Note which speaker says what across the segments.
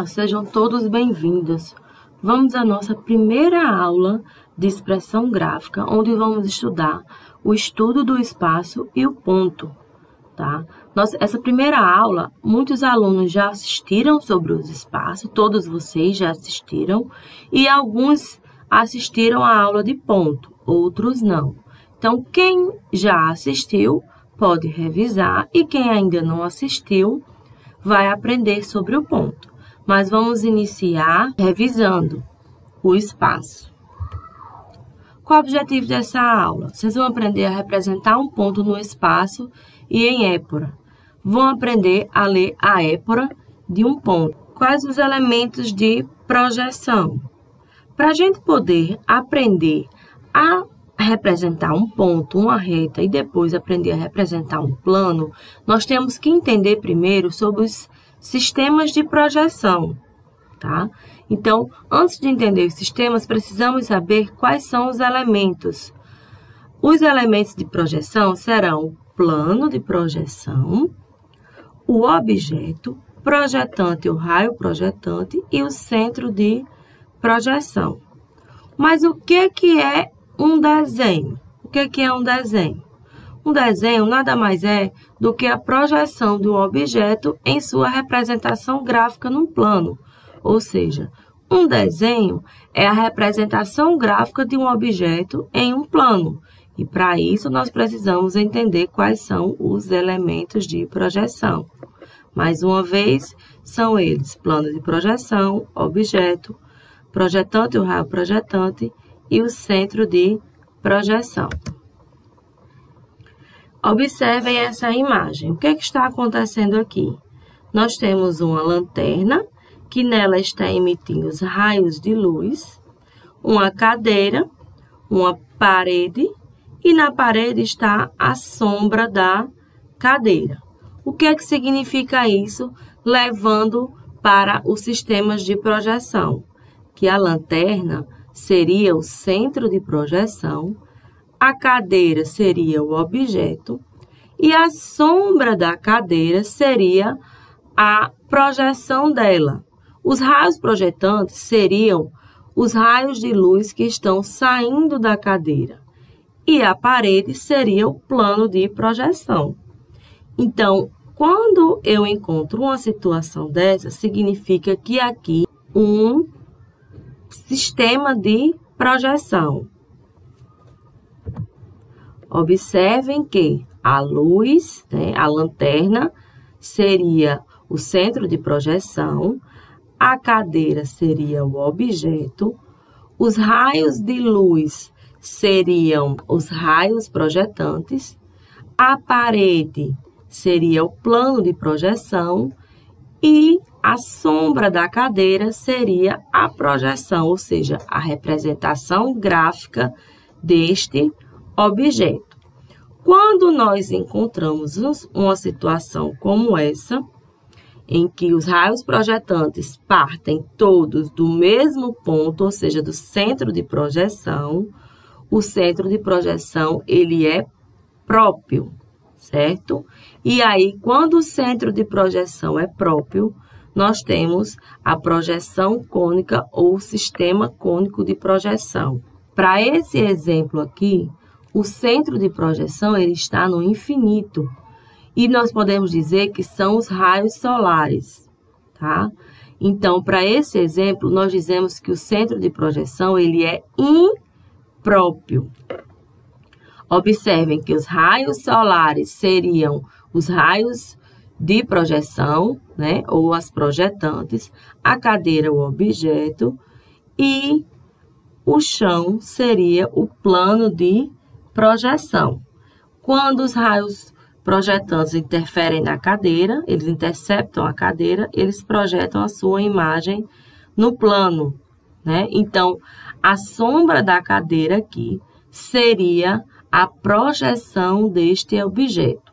Speaker 1: Olá, sejam todos bem-vindos. Vamos à nossa primeira aula de expressão gráfica, onde vamos estudar o estudo do espaço e o ponto, tá? Essa primeira aula, muitos alunos já assistiram sobre os espaços, todos vocês já assistiram, e alguns assistiram à aula de ponto, outros não. Então, quem já assistiu pode revisar e quem ainda não assistiu vai aprender sobre o ponto. Mas vamos iniciar revisando o espaço. Qual o objetivo dessa aula? Vocês vão aprender a representar um ponto no espaço e em épora. Vão aprender a ler a épora de um ponto. Quais os elementos de projeção? Para a gente poder aprender a representar um ponto, uma reta, e depois aprender a representar um plano, nós temos que entender primeiro sobre os sistemas de projeção, tá? Então, antes de entender os sistemas, precisamos saber quais são os elementos. Os elementos de projeção serão o plano de projeção, o objeto, projetante, o raio projetante e o centro de projeção. Mas o que é um desenho? O que é um desenho? Um desenho nada mais é do que a projeção de um objeto em sua representação gráfica num plano. Ou seja, um desenho é a representação gráfica de um objeto em um plano. E para isso nós precisamos entender quais são os elementos de projeção. Mais uma vez, são eles: plano de projeção, objeto, projetante, o raio projetante e o centro de projeção. Observem essa imagem. O que está acontecendo aqui? Nós temos uma lanterna, que nela está emitindo os raios de luz, uma cadeira, uma parede, e na parede está a sombra da cadeira. O que significa isso, levando para os sistemas de projeção? Que a lanterna seria o centro de projeção, a cadeira seria o objeto e a sombra da cadeira seria a projeção dela. Os raios projetantes seriam os raios de luz que estão saindo da cadeira e a parede seria o plano de projeção. Então, quando eu encontro uma situação dessa, significa que aqui um sistema de projeção. Observem que a luz, a lanterna, seria o centro de projeção, a cadeira seria o objeto, os raios de luz seriam os raios projetantes, a parede seria o plano de projeção e a sombra da cadeira seria a projeção, ou seja, a representação gráfica deste objeto. Quando nós encontramos uma situação como essa, em que os raios projetantes partem todos do mesmo ponto, ou seja, do centro de projeção, o centro de projeção ele é próprio, certo? E aí, quando o centro de projeção é próprio, nós temos a projeção cônica ou sistema cônico de projeção. Para esse exemplo aqui, o centro de projeção ele está no infinito e nós podemos dizer que são os raios solares, tá? Então, para esse exemplo, nós dizemos que o centro de projeção ele é impróprio. Observem que os raios solares seriam os raios de projeção, ou as projetantes, a cadeira, o objeto, e o chão seria o plano de projeção. Quando os raios projetantes interferem na cadeira, eles interceptam a cadeira, eles projetam a sua imagem no plano, Então, a sombra da cadeira aqui seria a projeção deste objeto.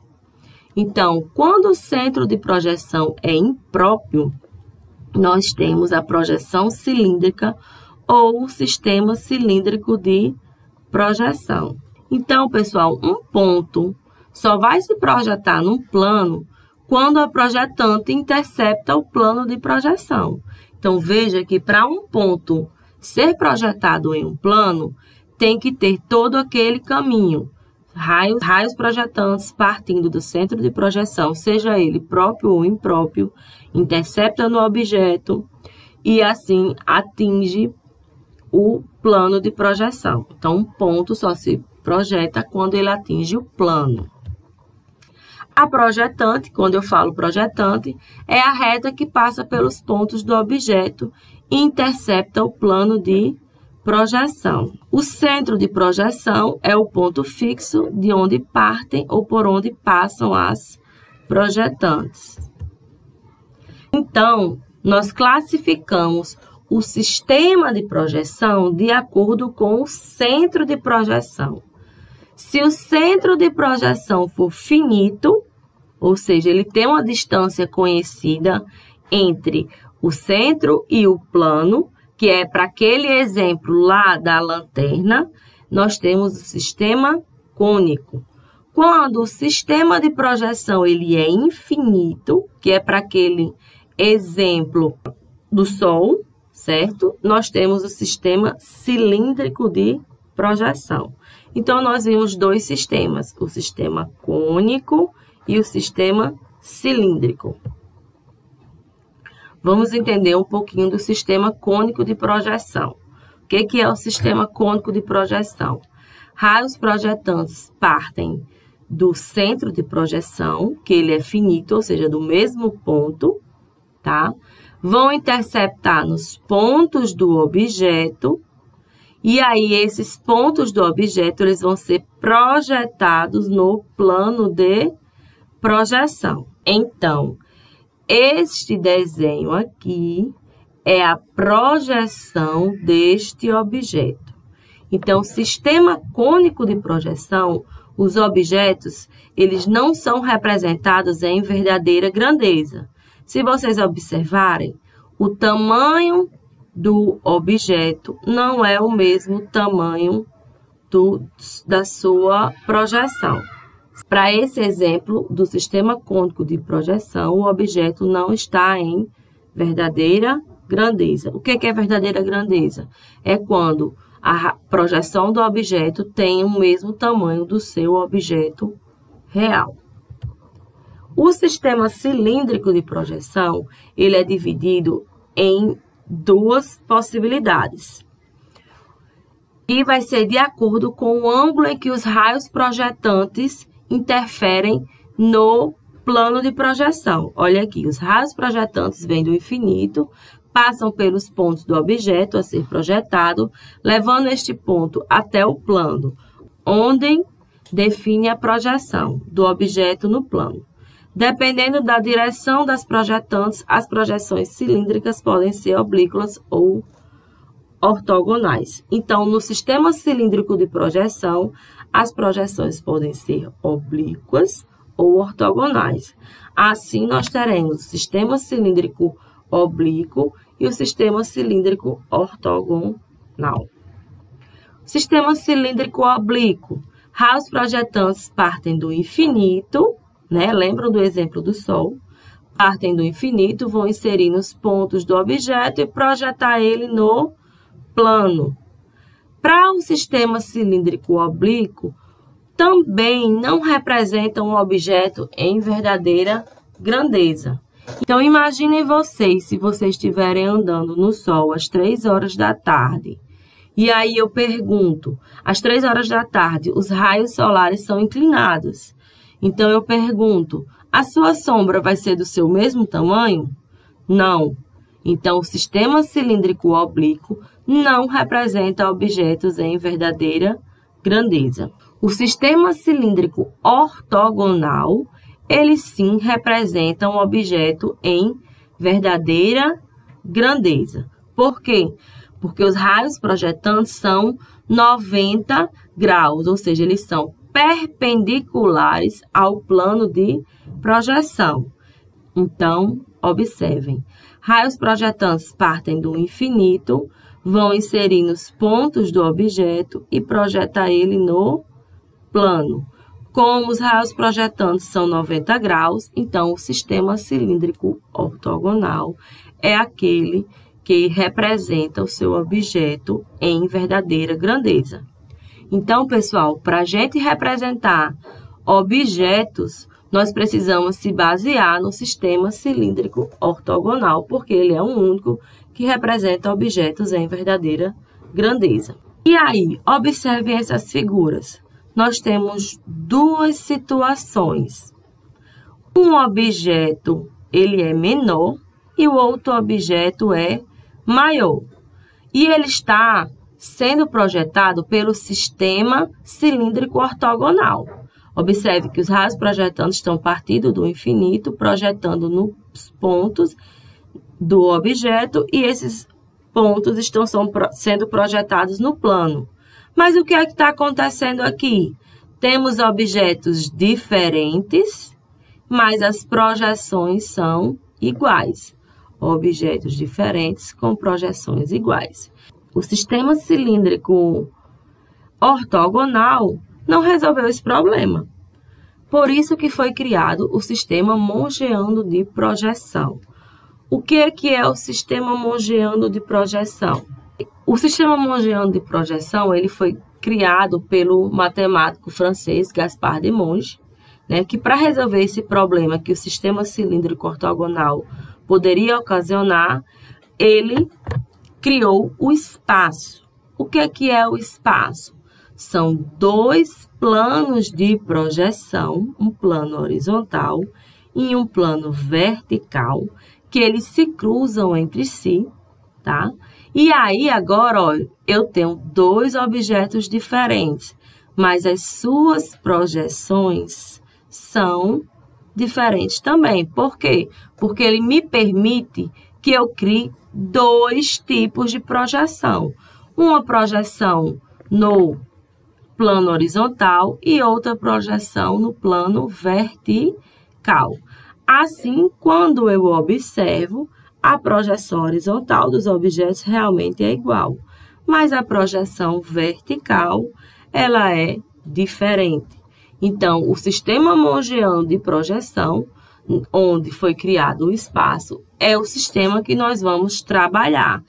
Speaker 1: Então, quando o centro de projeção é impróprio, nós temos a projeção cilíndrica ou o sistema cilíndrico de projeção. Então, pessoal, um ponto só vai se projetar num plano quando a projetante intercepta o plano de projeção. Então, veja que para um ponto ser projetado em um plano, tem que ter todo aquele caminho. Raios projetantes partindo do centro de projeção, seja ele próprio ou impróprio, intercepta no objeto e assim atinge o plano de projeção. Então, um ponto só se projeta quando ele atinge o plano. A projetante, quando eu falo projetante, é a reta que passa pelos pontos do objeto e intercepta o plano de projeção. O centro de projeção é o ponto fixo de onde partem ou por onde passam as projetantes. Então, nós classificamos o sistema de projeção de acordo com o centro de projeção. Se o centro de projeção for finito, ou seja, ele tem uma distância conhecida entre o centro e o plano, que é para aquele exemplo lá da lanterna, nós temos o sistema cônico. Quando o sistema de projeção ele é infinito, que é para aquele exemplo do Sol, certo? Nós temos o sistema cilíndrico de projeção. Então, nós vimos dois sistemas, o sistema cônico e o sistema cilíndrico. Vamos entender um pouquinho do sistema cônico de projeção. O que é o sistema cônico de projeção? Raios projetantes partem do centro de projeção, que ele é finito, ou seja, do mesmo ponto, tá? Vão interceptar nos pontos do objeto, e aí esses pontos do objeto eles vão ser projetados no plano de projeção. Então, este desenho aqui é a projeção deste objeto. Então, sistema cônico de projeção, os objetos, eles não são representados em verdadeira grandeza. Se vocês observarem, o tamanho do objeto não é o mesmo tamanho da sua projeção. Para esse exemplo do sistema cônico de projeção, o objeto não está em verdadeira grandeza. O que é verdadeira grandeza? É quando a projeção do objeto tem o mesmo tamanho do seu objeto real. O sistema cilíndrico de projeção, ele é dividido em duas possibilidades. E vai ser de acordo com o ângulo em que os raios projetantes interferem no plano de projeção. Olha aqui, os raios projetantes vêm do infinito, passam pelos pontos do objeto a ser projetado, levando este ponto até o plano, onde define a projeção do objeto no plano. Dependendo da direção das projetantes, as projeções cilíndricas podem ser oblíquas ou ortogonais. Então, no sistema cilíndrico de projeção, as projeções podem ser oblíquas ou ortogonais. Assim, nós teremos o sistema cilíndrico oblíquo e o sistema cilíndrico ortogonal. Sistema cilíndrico oblíquo. Raios projetantes partem do infinito, né? Lembram do exemplo do Sol? Partem do infinito, vão inserir nos pontos do objeto e projetar ele no plano. Para o sistema cilíndrico oblíquo, também não representa um objeto em verdadeira grandeza. Então, imaginem vocês, se vocês estiverem andando no Sol às 3 horas da tarde, e aí eu pergunto, às 3 horas da tarde, os raios solares são inclinados. Então, eu pergunto, a sua sombra vai ser do seu mesmo tamanho? Não. Então, o sistema cilíndrico oblíquo não representa objetos em verdadeira grandeza. O sistema cilíndrico ortogonal, ele sim representa um objeto em verdadeira grandeza. Por quê? Porque os raios projetantes são 90 graus, ou seja, eles são perpendiculares ao plano de projeção. Então, observem. Raios projetantes partem do infinito, vão inserir nos pontos do objeto e projetar ele no plano. Como os raios projetantes são 90 graus, então o sistema cilíndrico ortogonal é aquele que representa o seu objeto em verdadeira grandeza. Então, pessoal, para a gente representar objetos, nós precisamos se basear no sistema cilíndrico ortogonal, porque ele é o único que representa objetos em verdadeira grandeza. E aí, observem essas figuras. Nós temos duas situações. Um objeto, ele é menor e o outro objeto é maior. E ele está sendo projetado pelo sistema cilíndrico ortogonal. Observe que os raios projetantes estão partindo do infinito, projetando nos pontos do objeto e esses pontos estão sendo projetados no plano. Mas o que é que está acontecendo aqui? Temos objetos diferentes, mas as projeções são iguais. Objetos diferentes com projeções iguais. O sistema cilíndrico ortogonal não resolveu esse problema. Por isso que foi criado o sistema mongeano de projeção. O que é o sistema mongeano de projeção? O sistema mongeano de projeção ele foi criado pelo matemático francês Gaspard de Monge, né, que para resolver esse problema que o sistema cilíndrico ortogonal poderia ocasionar, ele criou o espaço. O que é o espaço? São dois planos de projeção, um plano horizontal e um plano vertical, que eles se cruzam entre si, tá? E aí, agora, ó, eu tenho dois objetos diferentes, mas as suas projeções são diferentes também. Por quê? Porque ele me permite que eu crie dois tipos de projeção. Uma projeção no plano horizontal e outra projeção no plano vertical. Assim, quando eu observo, a projeção horizontal dos objetos realmente é igual, mas a projeção vertical, ela é diferente. Então, o sistema mongeano de projeção, onde foi criado o espaço, é o sistema que nós vamos trabalhar.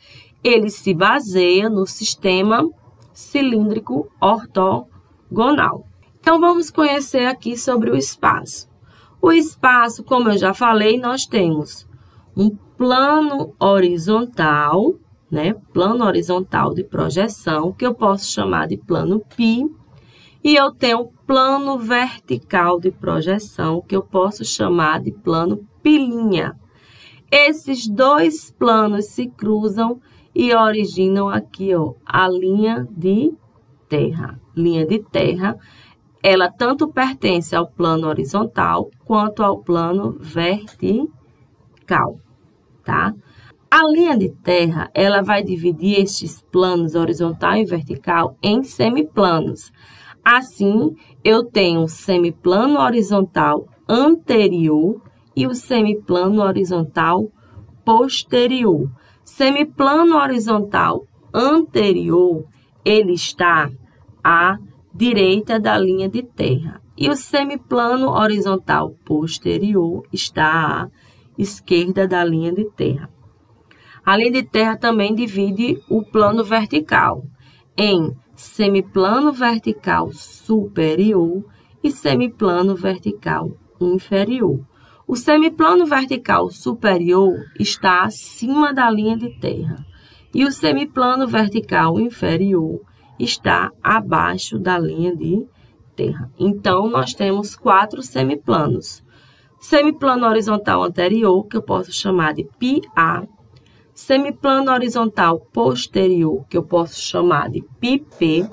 Speaker 1: Ele se baseia no sistema cilíndrico ortogonal. Então, vamos conhecer aqui sobre o espaço. O espaço, como eu já falei, nós temos um plano horizontal, né? Plano horizontal de projeção, que eu posso chamar de plano π, e eu tenho plano vertical de projeção, que eu posso chamar de plano π'. Esses dois planos se cruzam e originam aqui, ó, a linha de terra. Linha de terra, ela tanto pertence ao plano horizontal quanto ao plano vertical, tá? A linha de terra, ela vai dividir estes planos horizontal e vertical em semiplanos. Assim, eu tenho o semiplano horizontal anterior e o semiplano horizontal posterior. Semiplano horizontal anterior, ele está à direita da linha de terra. E o semiplano horizontal posterior está à esquerda da linha de terra. A linha de terra também divide o plano vertical em semiplano vertical superior e semiplano vertical inferior. O semiplano vertical superior está acima da linha de terra e o semiplano vertical inferior está abaixo da linha de terra. Então, nós temos 4 semiplanos. Semiplano horizontal anterior, que eu posso chamar de πA. Semiplano horizontal posterior, que eu posso chamar de πP.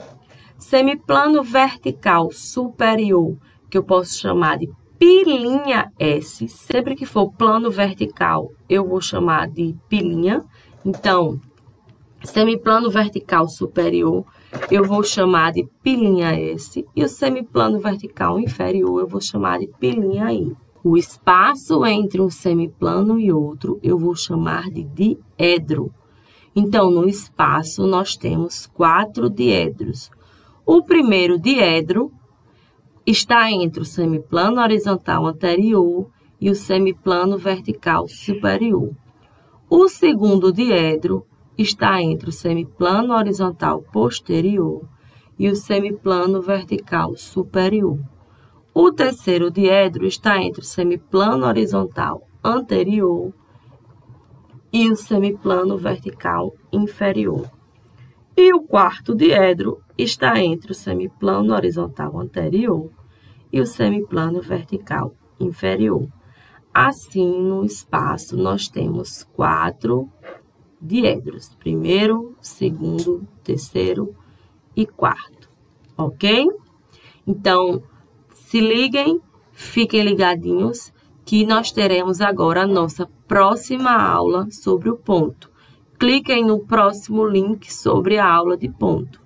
Speaker 1: Semiplano vertical superior, que eu posso chamar de π'S. Sempre que for plano vertical, eu vou chamar de π'. Então, semiplano vertical superior, eu vou chamar de π'S. E o semiplano vertical inferior, eu vou chamar de π'I. O espaço entre um semiplano e outro, eu vou chamar de diedro. Então, no espaço, nós temos 4 diedros. O primeiro diedro está entre o semiplano horizontal anterior e o semiplano vertical superior. O segundo diedro está entre o semiplano horizontal posterior e o semiplano vertical superior. O terceiro diedro está entre o semiplano horizontal anterior e o semiplano vertical inferior. E o quarto diedro está entre o semiplano horizontal anterior e o semiplano vertical inferior. Assim, no espaço, nós temos 4 diedros. Primeiro, segundo, terceiro e quarto. Ok? Então, se liguem, fiquem ligadinhos, que nós teremos agora a nossa próxima aula sobre o ponto. Cliquem no próximo link sobre a aula de ponto.